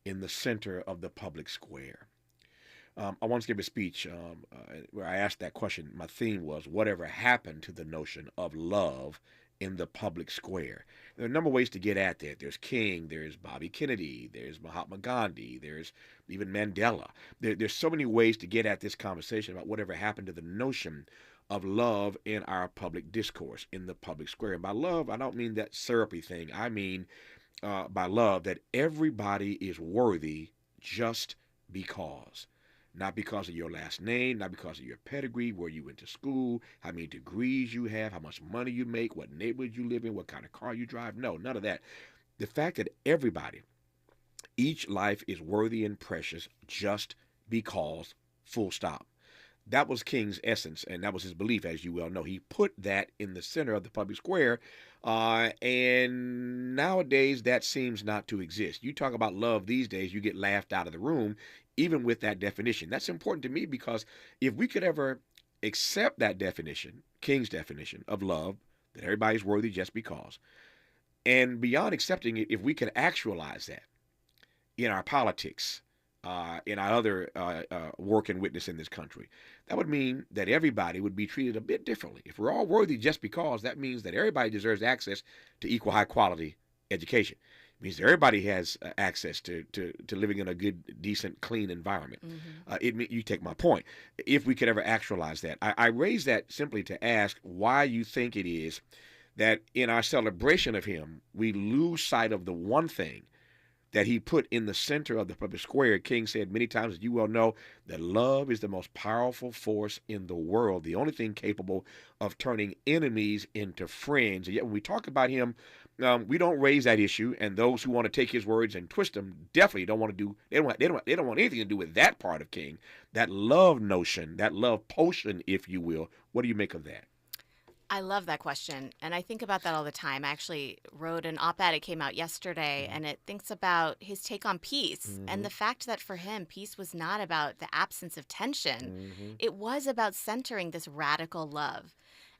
in the center of the public square. I once gave a speech where I asked that question. My theme was, whatever happened to the notion of love in the public square. There are a number of ways to get at that. There's King, there's Bobby Kennedy, there's Mahatma Gandhi, there's even Mandela. There's so many ways to get at this conversation about whatever happened to the notion of love in our public discourse, in the public square. And by love, I don't mean that syrupy thing. I mean by love that everybody is worthy just because. Not because of your last name, not because of your pedigree, where you went to school, how many degrees you have, how much money you make, what neighborhood you live in, what kind of car you drive. No, none of that. The fact that everybody, each life is worthy and precious just because, full stop. That was King's essence, and that was his belief, as you well know. He put that in the center of the public square, and nowadays that seems not to exist. You talk about love these days, you get laughed out of the room, even with that definition. That's important to me because if we could ever accept that definition, King's definition of love, that everybody's worthy just because, and beyond accepting it, if we could actualize that in our politics, in our other work and witness in this country, that would mean that everybody would be treated a bit differently. If we're all worthy just because, that means that everybody deserves access to equal high quality education. It means that everybody has access to living in a good, decent, clean environment. You take my point. If we could ever actualize that. I raise that simply to ask why you think it is that in our celebration of him, we lose sight of the one thing that he put in the center of the public square. King said many times, as you well know, that love is the most powerful force in the world, the only thing capable of turning enemies into friends. And yet when we talk about him, we don't raise that issue, and those who want to take his words and twist them definitely don't want to do. They don't want anything to do with that part of King, that love notion, that love potion, if you will. What do you make of that? I love that question, and I think about that all the time. I actually wrote an op-ed. It came out yesterday, and it thinks about his take on peace and the fact that for him, peace was not about the absence of tension. It was about centering this radical love.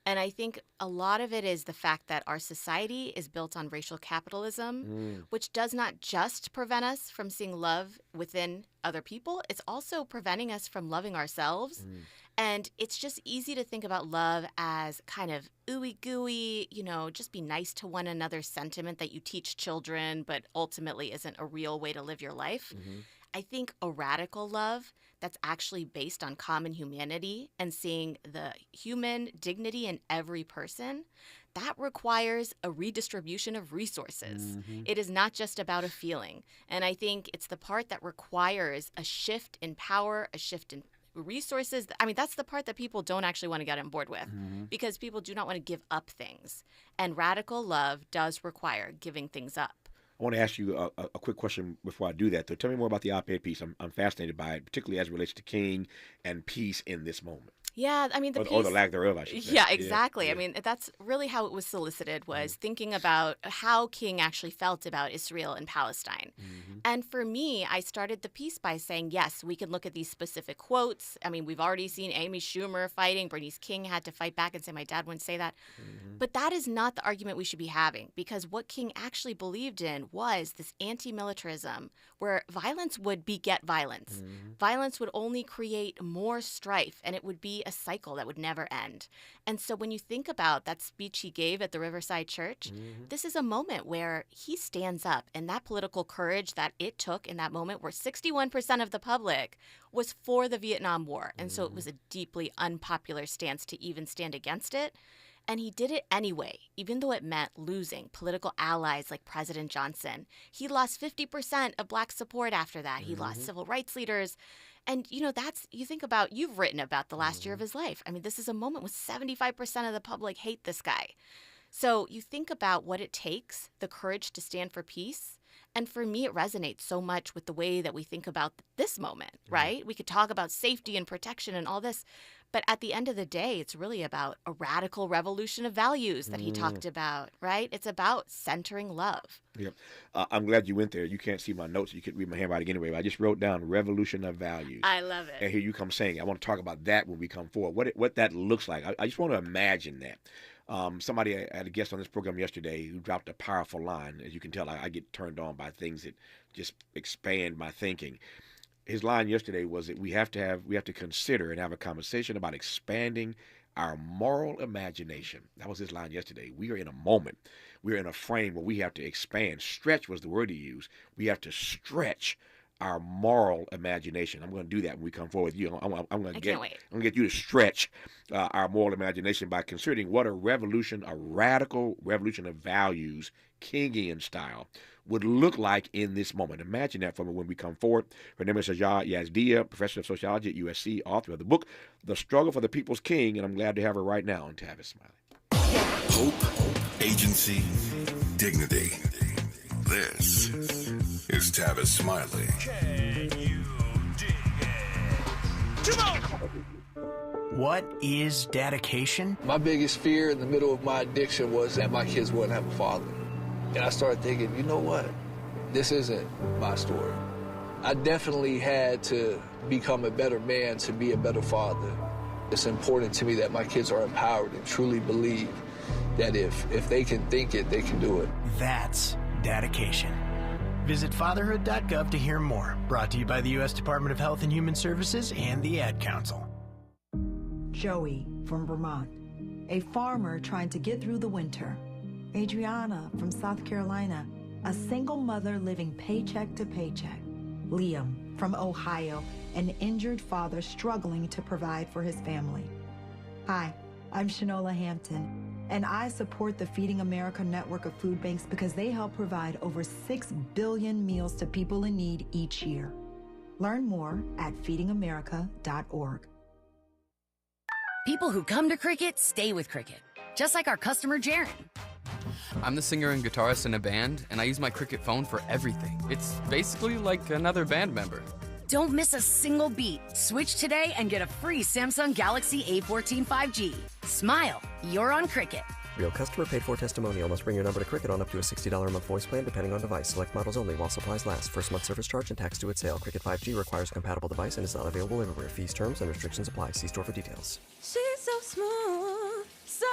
And I think a lot of it is the fact that our society is built on racial capitalism, which does not just prevent us from seeing love within other people, it's also preventing us from loving ourselves. And it's just easy to think about love as kind of ooey gooey, just be nice to one another sentiment that you teach children, but ultimately isn't a real way to live your life. I think a radical love that's actually based on common humanity and seeing the human dignity in every person, that requires a redistribution of resources. It is not just about a feeling. And I think it's the part that requires a shift in power, a shift in resources. I mean, that's the part that people don't actually want to get on board with because people do not want to give up things. And radical love does require giving things up. I want to ask you a quick question before I do that. So tell me more about the op-ed piece. I'm fascinated by it, particularly as it relates to King and peace in this moment. Yeah, I mean, or the lack thereof, I should say. Yeah, exactly. Yeah. I mean, that's really how it was solicited, was thinking about how King actually felt about Israel and Palestine. And for me, I started the piece by saying, yes, we can look at these specific quotes. I mean, we've already seen Amy Schumer fighting. Bernice King had to fight back and say, my dad wouldn't say that. But that is not the argument we should be having, because what King actually believed in was this anti-militarism where violence would beget violence. Violence would only create more strife, and it would be a cycle that would never end. And so when you think about that speech he gave at the Riverside Church, this is a moment where he stands up, and that political courage that it took in that moment, where 61% of the public was for the Vietnam War. And so it was a deeply unpopular stance to even stand against it. And he did it anyway, even though it meant losing political allies like President Johnson. He lost 50% of Black support after that. He lost civil rights leaders. And, you think about, you've written about the last year of his life. I mean, this is a moment when 75% of the public hate this guy. So you think about what it takes, the courage to stand for peace. And for me, it resonates so much with the way that we think about this moment, right? We could talk about safety and protection and all this, but at the end of the day, it's really about a radical revolution of values that he talked about, right? It's about centering love. Yep. I'm glad you went there. You can't see my notes. You can read my handwriting anyway. But I just wrote down revolution of values. I love it. And here you come saying, I want to talk about that when we come forward, what that looks like. I just want to imagine that. Somebody, I had a guest on this program yesterday who dropped a powerful line. As you can tell, I get turned on by things that just expand my thinking. His line yesterday was that we have to consider and have a conversation about expanding our moral imagination. That was his line yesterday. We are in a moment. We're in a frame where we have to expand. Stretch was the word he used. We have to stretch our moral imagination. I'm going to do that when we come forward with you. I'm going to get you to stretch our moral imagination by considering what a radical revolution of values, Kingian style, would look like in this moment. Imagine that for me when we come forward. Her name is Hajar Yazdiya, professor of sociology at USC, author of the book, The Struggle for the People's King, and I'm glad to have her right now on Tavis Smiley. Hope, agency, dignity. This is Tavis Smiley. Can you dig it? Come on! What is dedication? My biggest fear in the middle of my addiction was that my kids wouldn't have a father. And I started thinking, you know what? This isn't my story. I definitely had to become a better man to be a better father. It's important to me that my kids are empowered and truly believe that if they can think it, they can do it. That's dedication. Visit fatherhood.gov to hear more. Brought to you by the U.S. Department of Health and Human Services and the Ad Council. Joey from Vermont, a farmer trying to get through the winter. Adriana from South Carolina, a single mother living paycheck to paycheck. Liam from Ohio, an injured father struggling to provide for his family. Hi, I'm Shanola Hampton, and I support the Feeding America network of food banks because they help provide over 6 billion meals to people in need each year. Learn more at feedingamerica.org. People who come to Cricket stay with Cricket, just like our customer Jaron. I'm the singer and guitarist in a band, and I use my Cricket phone for everything. It's basically like another band member. Don't miss a single beat. Switch today and get a free Samsung Galaxy A14 5G. Smile, you're on Cricket. Real customer paid for testimonial. Must bring your number to Cricket on up to a $60 a month voice plan depending on device. Select models only while supplies last. First month service charge and tax due at sale. Cricket 5G requires a compatible device and is not available everywhere. Fees, terms, and restrictions apply. See store for details. She's so smooth. So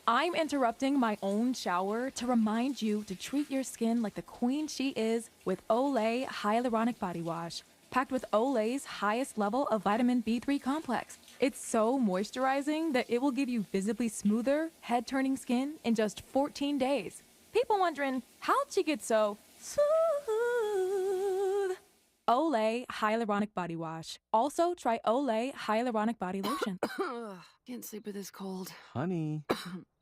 I'm interrupting my own shower to remind you to treat your skin like the queen she is with Olay Hyaluronic Body Wash. Packed with Olay's highest level of vitamin B3 complex. It's so moisturizing that it will give you visibly smoother, head-turning skin in just 14 days. People wondering, how'd she get so smooth? Olay Hyaluronic Body Wash. Also, try Olay Hyaluronic Body Lotion. Can't sleep with this cold. Honey.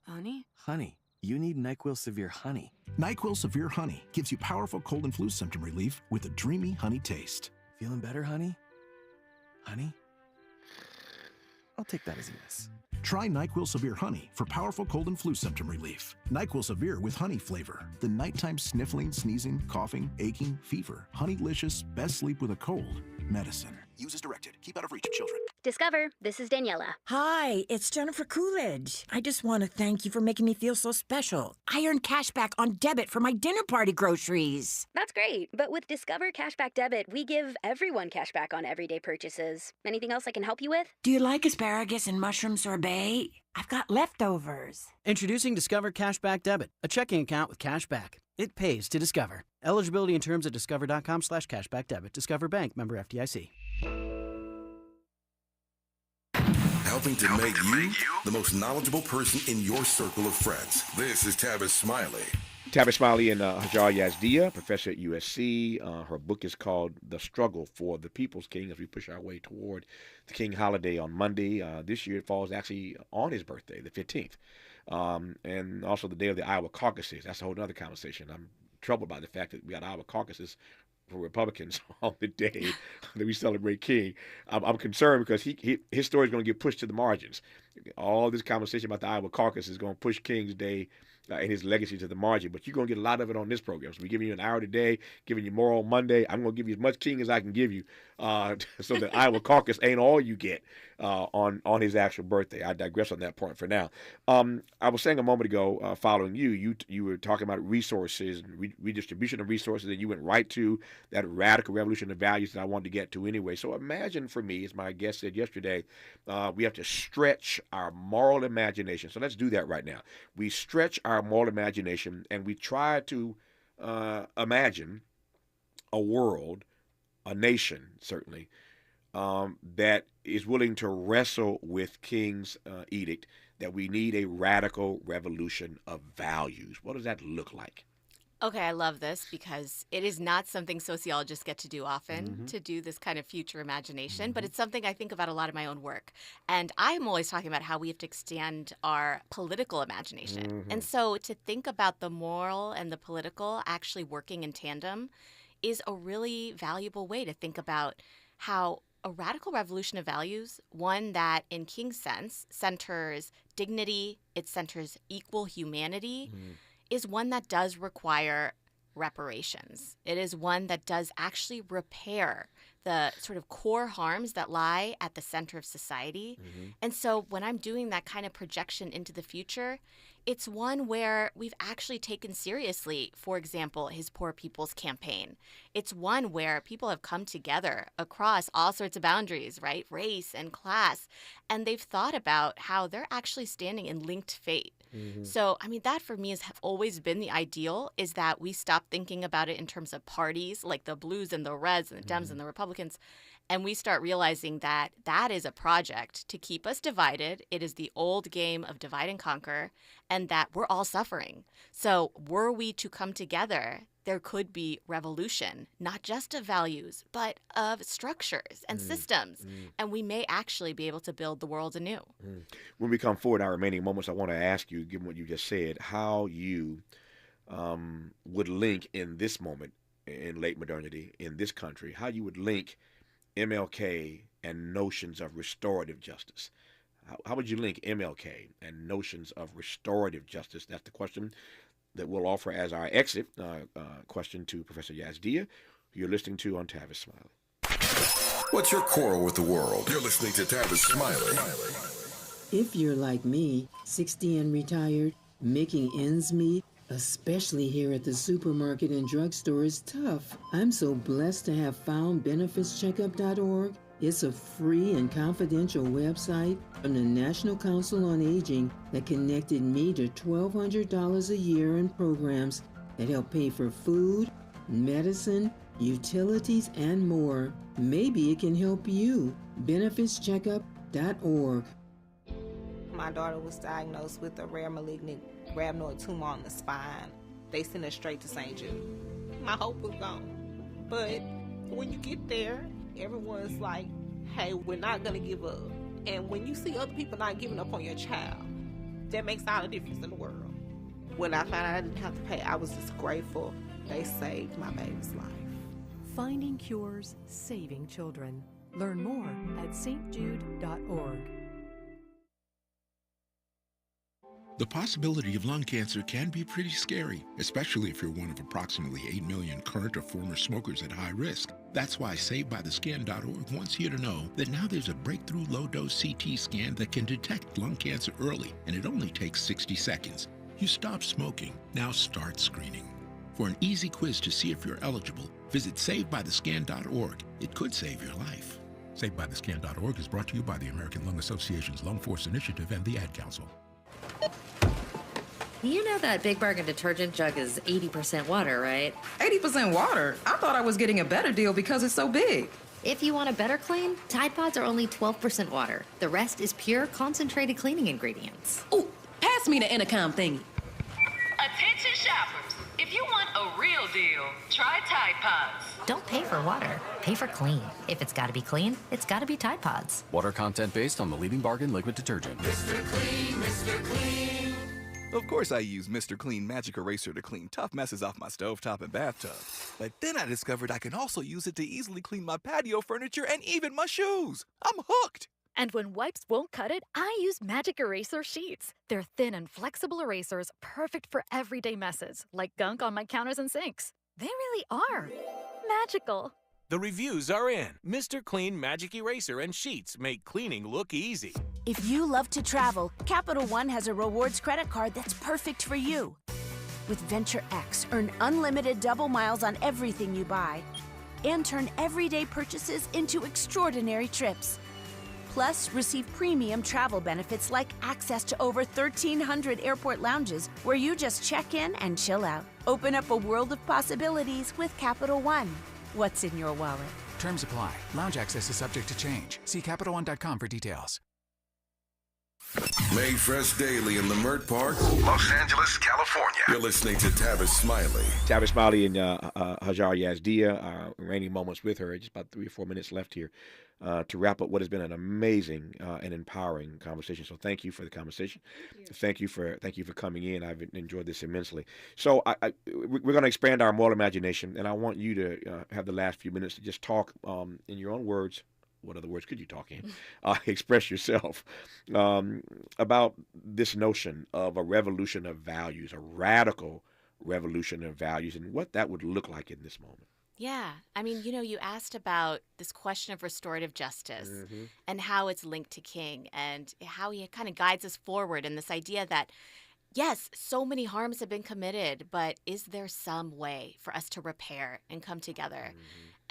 Honey? Honey, you need NyQuil Severe Honey. NyQuil Severe Honey gives you powerful cold and flu symptom relief with a dreamy honey taste. Feeling better, honey? Honey? I'll take that as a yes. Try NyQuil Severe Honey for powerful cold and flu symptom relief. NyQuil Severe with honey flavor. The nighttime sniffling, sneezing, coughing, aching, fever. Honeylicious, best sleep with a cold. Medicine. Use as directed. Keep out of reach of children. Discover, this is Daniela. Hi, it's Jennifer Coolidge. I just want to thank you for making me feel so special. I earned cash back on debit for my dinner party groceries. That's great, but with Discover Cashback Debit, we give everyone cash back on everyday purchases. Anything else I can help you with? Do you like asparagus and mushroom sorbet? I've got leftovers. Introducing Discover Cashback Debit, a checking account with cash back. It pays to Discover. Eligibility and terms at discover.com/cashback debit. Discover Bank, member FDIC. Helping to make you the most knowledgeable person in your circle of friends. This is Tavis Smiley. Tavis Smiley and Hajar Yazdiya, professor at USC. Her book is called The Struggle for the People's King as we push our way toward the King holiday on Monday. This year it falls actually on his birthday, the 15th. And also the day of the Iowa caucuses. That's a whole other conversation. I'm troubled by the fact that we got Iowa caucuses for Republicans on the day that we celebrate King. I'm concerned because his story is going to get pushed to the margins. All this conversation about the Iowa caucus is going to push King's Day and his legacy to the margin. But you're going to get a lot of it on this program. So we're giving you an hour today, giving you more on Monday. I'm going to give you as much King as I can give you so that Iowa caucus ain't all you get on his actual birthday. I digress on that point for now. I was saying a moment ago, following you were talking about resources, and redistribution of resources, and you went right to that radical revolution of values that I wanted to get to anyway. So imagine for me, as my guest said yesterday, we have to stretch our moral imagination. So let's do that right now. We stretch our moral imagination and we try to imagine a world, a nation certainly, that is willing to wrestle with King's edict that we need a radical revolution of values? What does that look like? Okay, I love this because it is not something sociologists get to do often, to do this kind of future imagination, but it's something I think about a lot in my own work. And I'm always talking about how we have to extend our political imagination. And so to think about the moral and the political actually working in tandem is a really valuable way to think about how a radical revolution of values, one that in King's sense centers dignity, it centers equal humanity, is one that does require reparations. It is one that does actually repair the sort of core harms that lie at the center of society. And so when I'm doing that kind of projection into the future, it's one where we've actually taken seriously, for example, his Poor People's Campaign. It's one where people have come together across all sorts of boundaries, right? Race and class. And they've thought about how they're actually standing in linked fate. So, I mean, that for me has always been the ideal, is that we stop thinking about it in terms of parties, like the Blues and the Reds and the Dems and the Republicans, and we start realizing that that is a project to keep us divided. It is the old game of divide and conquer, and that we're all suffering. So were we to come together, there could be revolution, not just of values, but of structures and systems. And we may actually be able to build the world anew. When we come forward, our remaining moments, I want to ask you, given what you just said, how you would link in this moment in late modernity in this country, how you would link MLK and notions of restorative justice. How would you link MLK and notions of restorative justice? That's the question that we'll offer as our exit question to Professor Yazdia, who you're listening to on Tavis Smiley. What's your quarrel with the world? You're listening to Tavis Smiley. If you're like me, 60 and retired, making ends meet, especially here at the supermarket and drugstore, is tough. I'm so blessed to have found benefitscheckup.org. It's a free and confidential website from the National Council on Aging that connected me to $1,200 a year in programs that help pay for food, medicine, utilities, and more. Maybe it can help you. benefitscheckup.org. My daughter was diagnosed with a rare malignant rhabdoid tumor on the spine. They sent her straight to St. Jude. My hope was gone. But when you get there, everyone's like, hey, we're not going to give up. And when you see other people not giving up on your child, that makes all the difference in the world. When I found out I didn't have to pay, I was just grateful. They saved my baby's life. Finding cures, saving children. Learn more at stjude.org. The possibility of lung cancer can be pretty scary, especially if you're one of approximately 8 million current or former smokers at high risk. That's why SaveByTheScan.org wants you to know that now there's a breakthrough low-dose CT scan that can detect lung cancer early, and it only takes 60 seconds. You stop smoking, now start screening. For an easy quiz to see if you're eligible, visit SaveByTheScan.org. It could save your life. SaveByTheScan.org is brought to you by the American Lung Association's Lung Force Initiative and the Ad Council. You know that Big Bargain detergent jug is 80% water, right? 80% water? I thought I was getting a better deal because it's so big. If you want a better clean, Tide Pods are only 12% water. The rest is pure, concentrated cleaning ingredients. Ooh, pass me the intercom thingy. Attention shoppers. If you want a real deal, try Tide Pods. Don't pay for water. Pay for clean. If it's got to be clean, it's got to be Tide Pods. Water content based on the leading bargain liquid detergent. Mr. Clean, Mr. Clean. Of course I use Mr. Clean Magic Eraser to clean tough messes off my stovetop and bathtub. But then I discovered I can also use it to easily clean my patio furniture and even my shoes. I'm hooked. And when wipes won't cut it, I use Magic Eraser Sheets. They're thin and flexible erasers, perfect for everyday messes, like gunk on my counters and sinks. They really are magical. The reviews are in. Mr. Clean Magic Eraser and Sheets make cleaning look easy. If you love to travel, Capital One has a rewards credit card that's perfect for you. With Venture X, earn unlimited double miles on everything you buy and turn everyday purchases into extraordinary trips. Plus, receive premium travel benefits like access to over 1,300 airport lounges where you just check in and chill out. Open up a world of possibilities with Capital One. What's in your wallet? Terms apply. Lounge access is subject to change. See CapitalOne.com for details. Made fresh daily in Leimert Park, Los Angeles, California. You're listening to Tavis Smiley. Tavis Smiley and Hajar Yazdia, reigning moments with her. Just about 3 or 4 minutes left here to wrap up what has been an amazing and empowering conversation. So thank you for the conversation. Thank you for coming in. I've enjoyed this immensely. So we're going to expand our moral imagination, and I want you to have the last few minutes to just talk in your own words. What other words could you talk in? Express yourself about this notion of a revolution of values, a radical revolution of values, and what that would look like in this moment. Yeah. I mean, you asked about this question of restorative justice and how it's linked to King and how he kind of guides us forward in this idea that, yes, so many harms have been committed, but is there some way for us to repair and come together?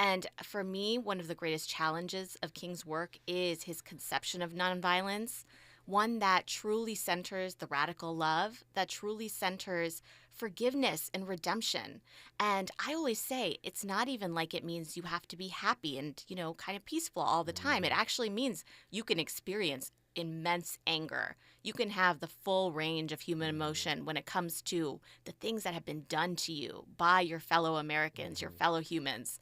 And for me, one of the greatest challenges of King's work is his conception of nonviolence, one that truly centers the radical love, that truly centers forgiveness and redemption. And I always say it's not even like it means you have to be happy and, kind of peaceful all the time. It actually means you can experience immense anger. You can have the full range of human emotion when it comes to the things that have been done to you by your fellow Americans, your fellow humans.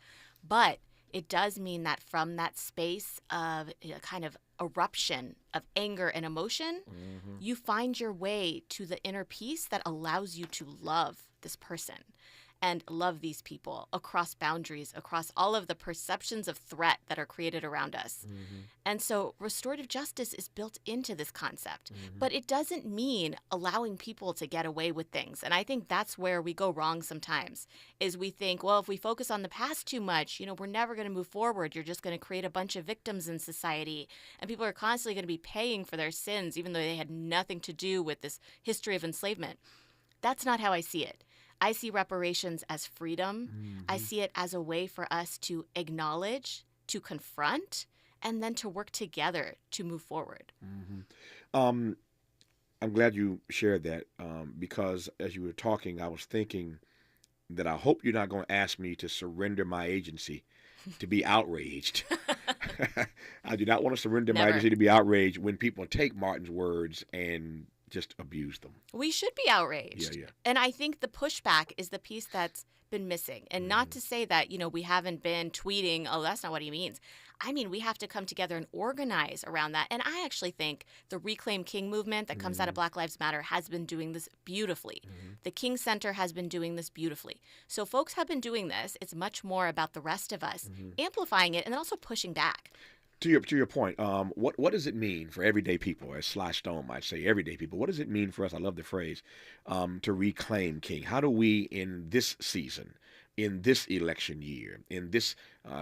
But it does mean that from that space of a kind of eruption of anger and emotion, you find your way to the inner peace that allows you to love this person and love these people across boundaries, across all of the perceptions of threat that are created around us. And so restorative justice is built into this concept, but it doesn't mean allowing people to get away with things. And I think that's where we go wrong sometimes, is we think, well, if we focus on the past too much, we're never going to move forward. You're just going to create a bunch of victims in society, and people are constantly going to be paying for their sins, even though they had nothing to do with this history of enslavement. That's not how I see it. I see reparations as freedom. I see it as a way for us to acknowledge, to confront, and then to work together to move forward. I'm glad you shared that because as you were talking, I was thinking that I hope you're not going to ask me to surrender my agency to be outraged. I do not want to surrender my agency to be outraged when people take Martin's words and just abuse them. We should be outraged. Yeah. And I think the pushback is the piece that's been missing. And not to say that, we haven't been tweeting, oh, that's not what he means. I mean, we have to come together and organize around that. And I actually think the Reclaim King movement that comes out of Black Lives Matter has been doing this beautifully. The King Center has been doing this beautifully. So folks have been doing this. It's much more about the rest of us amplifying it and then also pushing back. To your point, what does it mean for everyday people, as Sly Stone might say, everyday people? What does it mean for us? I love the phrase, to reclaim King. How do we, in this season, in this election year, in this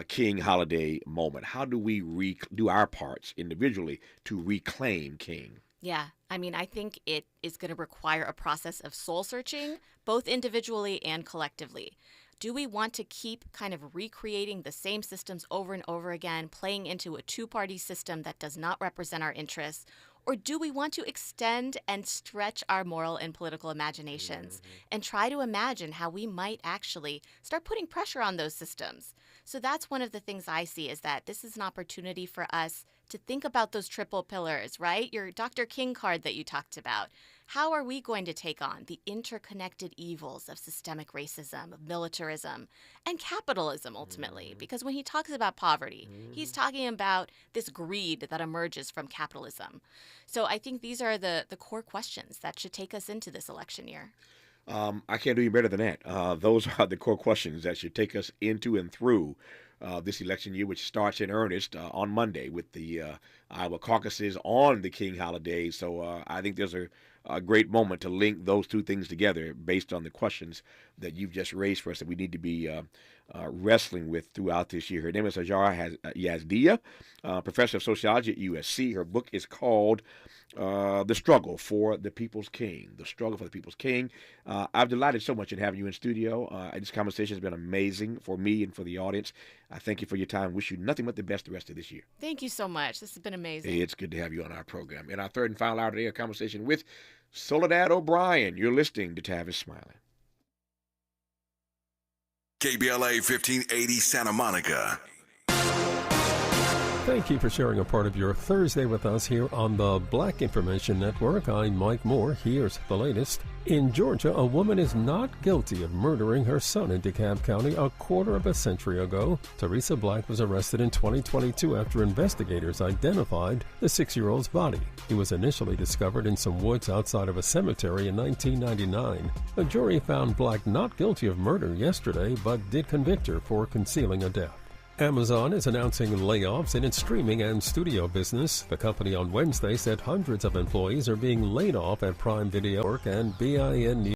King holiday moment, how do we do our parts individually to reclaim King? Yeah, I mean, I think it is going to require a process of soul searching, both individually and collectively. Do we want to keep kind of recreating the same systems over and over again, playing into a two-party system that does not represent our interests? Or do we want to extend and stretch our moral and political imaginations and try to imagine how we might actually start putting pressure on those systems? So that's one of the things I see, is that this is an opportunity for us to think about those triple pillars, right? Your Dr. King card that you talked about. How are we going to take on the interconnected evils of systemic racism, of militarism, and capitalism ultimately? Because when he talks about poverty, he's talking about this greed that emerges from capitalism. So I think these are the core questions that should take us into this election year. I can't do any better than that. Those are the core questions that should take us into and through this election year, which starts in earnest on Monday with the Iowa caucuses on the King holiday. So I think there's a great moment to link those two things together based on the questions that you've just raised for us that we need to be wrestling with throughout this year. Her name is Hajar Yazdia, professor of sociology at USC. Her book is called The Struggle for the People's King. The Struggle for the People's King. I've delighted so much in having you in studio. This conversation has been amazing for me and for the audience. I thank you for your time. Wish you nothing but the best the rest of this year. Thank you so much. This has been amazing. It's good to have you on our program. In our third and final hour today, a conversation with Soledad O'Brien. You're listening to Tavis Smiley. KBLA 1580 Santa Monica. Thank you for sharing a part of your Thursday with us here on the Black Information Network. I'm Mike Moore. Here's the latest. In Georgia, a woman is not guilty of murdering her son in DeKalb County a quarter of a century ago. Teresa Black was arrested in 2022 after investigators identified the 6-year-old's body. He was initially discovered in some woods outside of a cemetery in 1999. A jury found Black not guilty of murder yesterday, but did convict her for concealing a death. Amazon is announcing layoffs in its streaming and studio business. The company on Wednesday said hundreds of employees are being laid off at Prime Video and BIN News.